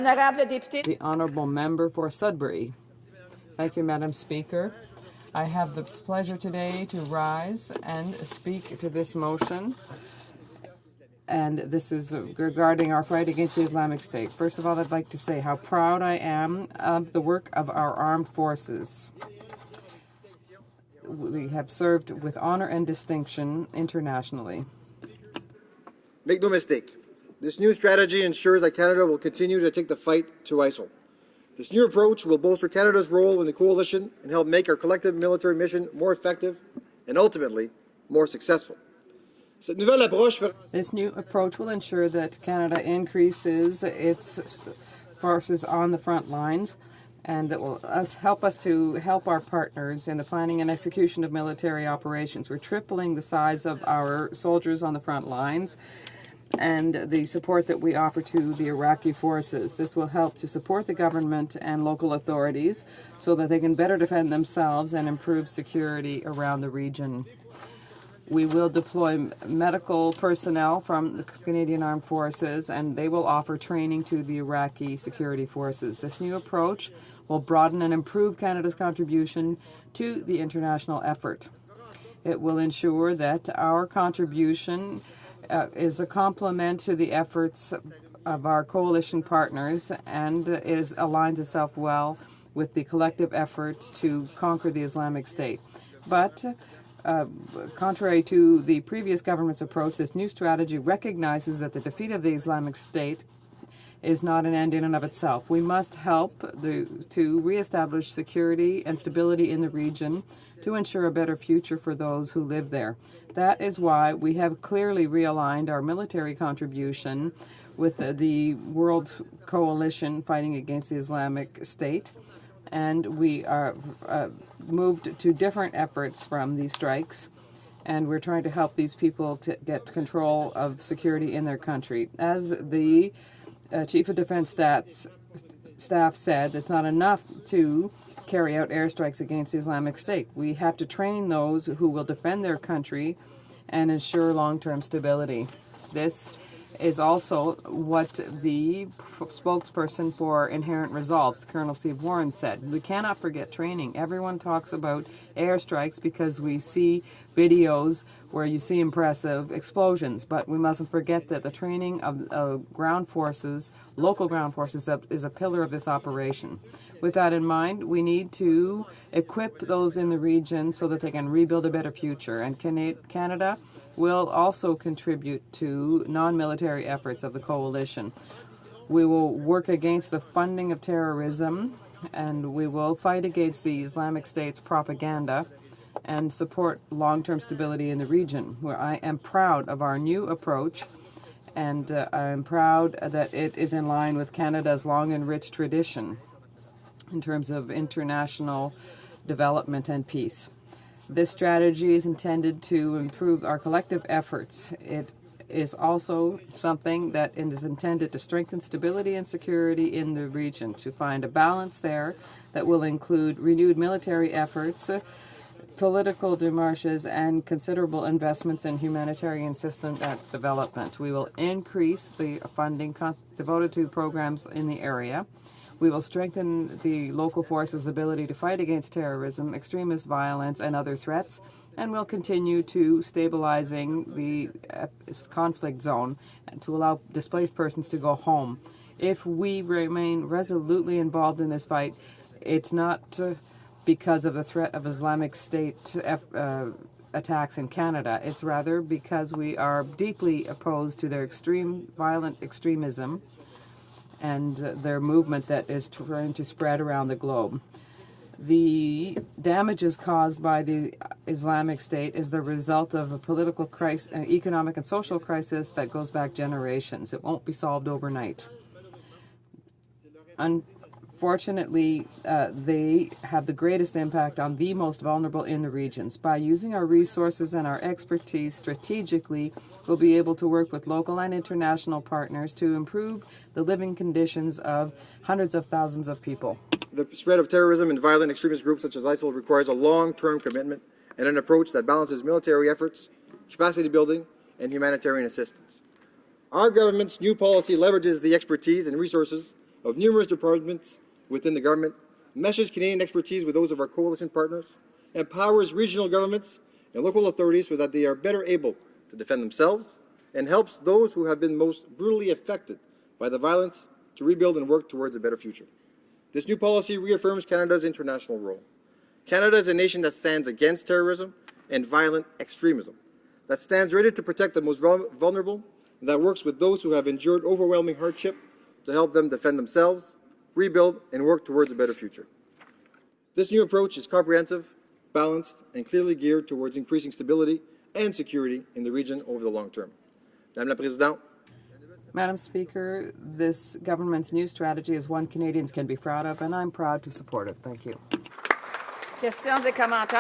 The Honourable Member for Sudbury. Thank you, Madam Speaker. I have the pleasure today to rise and speak to this motion. And this is regarding our fight against the Islamic State. First of all, I'd like to say how proud I am of the work of our armed forces. We have served with honor and distinction internationally. Make no mistake, this new strategy ensures that Canada will continue to take the fight to ISIL. This new approach will bolster Canada's role in the coalition and help make our collective military mission more effective and ultimately more successful. This new approach will ensure that Canada increases its forces on the front lines, and that will help us to help our partners in the planning and execution of military operations. We're tripling the size of our soldiers on the front lines and the support that we offer to the Iraqi forces. This will help to support the government and local authorities so that they can better defend themselves and improve security around the region. We will deploy medical personnel from the Canadian Armed Forces, and they will offer training to the Iraqi security forces. This new approach will broaden and improve Canada's contribution to the international effort. It will ensure that our contribution is a complement to the efforts of our coalition partners, and aligns itself well with the collective efforts to conquer the Islamic State. But contrary to the previous government's approach, this new strategy recognizes that the defeat of the Islamic State is not an end in and of itself. We must help to reestablish security and stability in the region to ensure a better future for those who live there. That is why we have clearly realigned our military contribution with the World Coalition fighting against the Islamic State, and we are moved to different efforts from these strikes, and we're trying to help these people to get control of security in their country. As the Chief of Defense Staff said, it's not enough to carry out airstrikes against the Islamic State. We have to train those who will defend their country and ensure long-term stability. This is also what the spokesperson for Inherent Resolves, Colonel Steve Warren, said. We cannot forget training. Everyone talks about airstrikes because we see videos where you see impressive explosions, but we mustn't forget that the training of ground forces, local ground forces, is a pillar of this operation. With that in mind, we need to equip those in the region so that they can rebuild a better future. And Canada will also contribute to non-military efforts of the coalition. We will work against the funding of terrorism, and we will fight against the Islamic State's propaganda and support long-term stability in the region, where I am proud of our new approach, and I am proud that it is in line with Canada's long and rich tradition in terms of international development and peace. This strategy is intended to improve our collective efforts. It is also something that is intended to strengthen stability and security in the region, to find a balance there that will include renewed military efforts, political démarches, and considerable investments in humanitarian system development. We will increase the funding devoted to programs in the area. We will strengthen the local forces' ability to fight against terrorism, extremist violence, and other threats, and will continue to stabilizing the conflict zone and to allow displaced persons to go home. If we remain resolutely involved in this fight, it's not because of the threat of Islamic State attacks in Canada. It's rather because we are deeply opposed to their violent extremism and their movement that is trying to spread around the globe. The damages caused by the Islamic State is the result of a political crisis, an economic and social crisis that goes back generations. It won't be solved overnight. Unfortunately, they have the greatest impact on the most vulnerable in the regions. By using our resources and our expertise strategically, we'll be able to work with local and international partners to improve the living conditions of hundreds of thousands of people. The spread of terrorism and violent extremist groups such as ISIL requires a long-term commitment and an approach that balances military efforts, capacity building, and humanitarian assistance. Our government's new policy leverages the expertise and resources of numerous departments within the government, meshes Canadian expertise with those of our coalition partners, empowers regional governments and local authorities so that they are better able to defend themselves, and helps those who have been most brutally affected by the violence to rebuild and work towards a better future. This new policy reaffirms Canada's international role. Canada is a nation that stands against terrorism and violent extremism, that stands ready to protect the most vulnerable, and that works with those who have endured overwhelming hardship to help them defend themselves, rebuild, and work towards a better future. This new approach is comprehensive, balanced, and clearly geared towards increasing stability and security in the region over the long term. Madame la Présidente, Madam Speaker, this government's new strategy is one Canadians can be proud of, and I'm proud to support it. Thank you. Questions et commentaires.